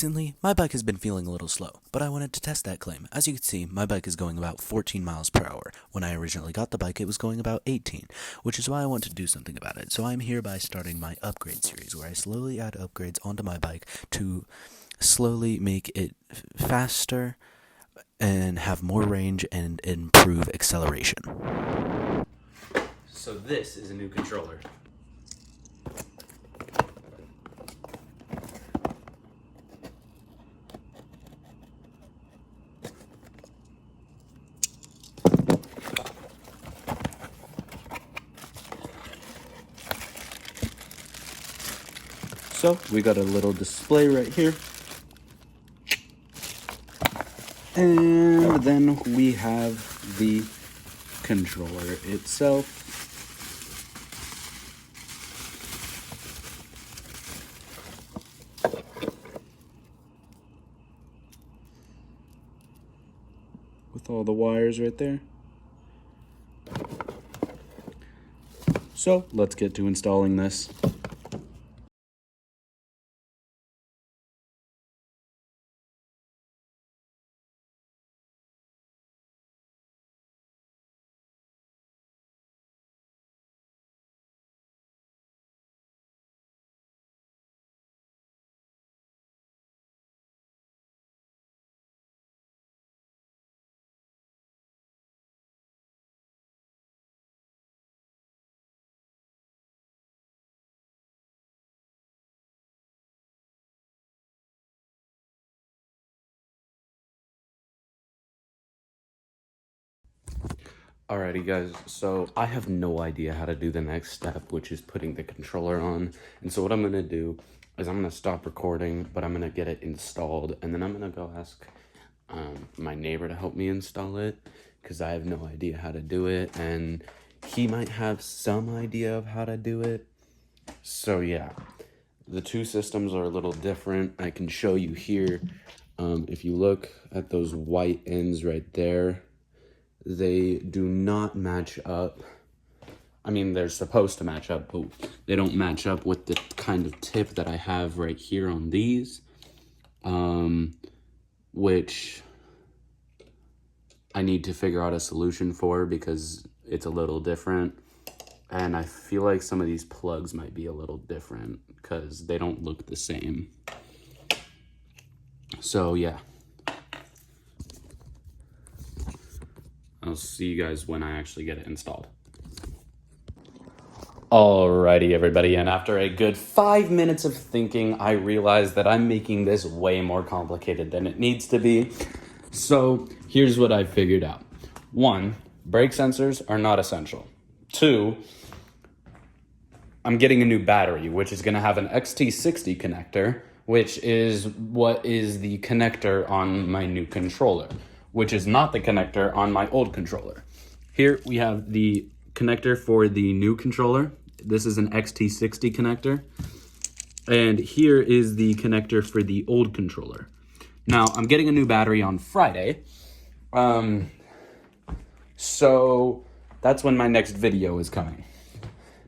Recently, my bike has been feeling a little slow, but I wanted to test that claim. As you can see, my bike is going about 14 miles per hour. When I originally got the bike, it was going about 18, which is why I want to do something about it. So I'm hereby starting my upgrade series, where I slowly add upgrades onto my bike to slowly make it faster and have more range and improve acceleration. So this is a new controller. So we got a little display right here. And then we have the controller itself. With all the wires right there. So let's get to installing this. Alrighty guys, so I have no idea how to do the next step, which is putting the controller on. And so what I'm gonna do is I'm gonna stop recording, but I'm gonna get it installed, and then I'm gonna go ask my neighbor to help me install it, because I have no idea how to do it, and he might have some idea of how to do it. So yeah, the two systems are a little different. I can show you here. If you look at those white ends right there, they do not match up. I mean, they're supposed to match up, but they don't match up with the kind of tip that I have right here on these, which I need to figure out a solution for because it's a little different. And I feel like some of these plugs might be a little different because they don't look the same. So yeah. I'll see you guys when I actually get it installed. Alrighty, everybody, and after a good 5 minutes of thinking, I realized that I'm making this way more complicated than it needs to be. So here's what I figured out. 1, brake sensors are not essential. 2, I'm getting a new battery, which is gonna have an XT60 connector, which is what is the connector on my new controller, which is not the connector on my old controller. Here we have the connector for the new controller. This is an XT60 connector. And here is the connector for the old controller. Now, I'm getting a new battery on Friday. So that's when my next video is coming.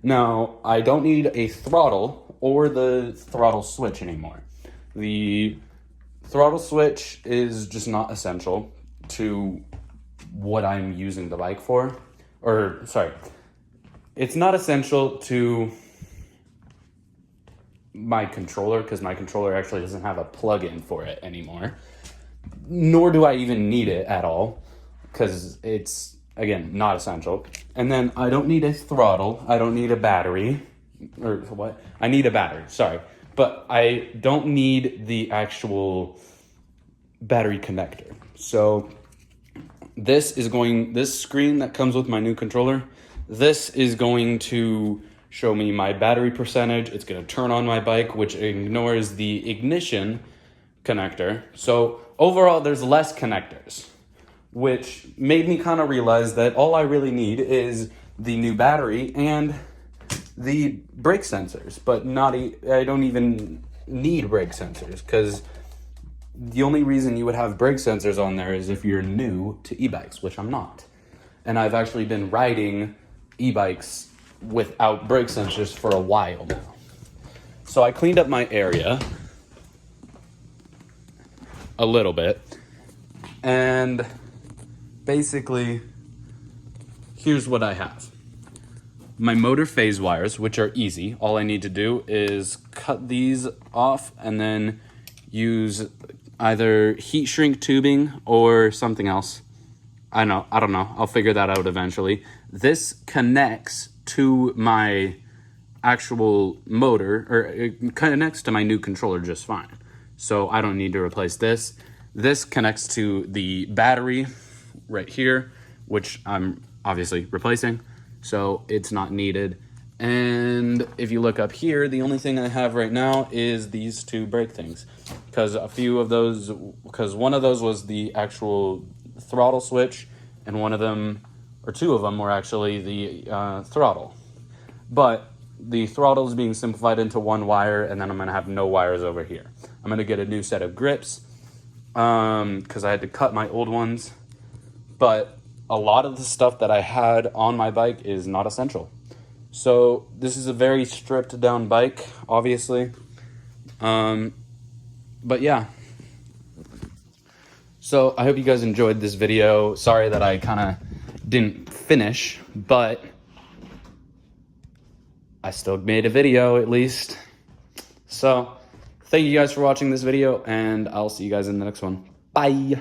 Now, I don't need a throttle or the throttle switch anymore. The throttle switch is just not essential to what I'm using the bike for. Or, sorry, it's not essential to my controller because my controller actually doesn't have a plug-in for it anymore. Nor do I even need it at all because it's, again, not essential. And then I don't need a throttle. I don't need a battery. Or what? I need a battery, sorry. But I don't need the actual battery connector. So this screen that comes with my new controller, this is going to show me my battery percentage. It's going to turn on my bike, which ignores the ignition connector. So overall, there's less connectors, which made me kind of realize that all I really need is the new battery and the brake sensors, but I don't even need brake sensors because the only reason you would have brake sensors on there is if you're new to e-bikes, which I'm not. And I've actually been riding e-bikes without brake sensors for a while now. So I cleaned up my area. a little bit. And basically, here's what I have. My motor phase wires, which are easy. All I need to do is cut these off and then use either heat shrink tubing or something else. I don't know. I'll figure that out eventually. This connects to my actual motor, or it connects to my new controller just fine. So I don't need to replace this. This connects to the battery right here, which I'm obviously replacing. So it's not needed. And if you look up here, the only thing I have right now is these two brake things. Because one of those was the actual throttle switch, and one of them, or two of them, were actually the throttle. But the throttle is being simplified into one wire, and then I'm gonna have no wires over here. I'm gonna get a new set of grips, because I had to cut my old ones. But a lot of the stuff that I had on my bike is not essential. So this is a very stripped down bike, obviously. But yeah. So I hope you guys enjoyed this video. Sorry that I kind of didn't finish, but I still made a video at least. So thank you guys for watching this video, and I'll see you guys in the next one. Bye.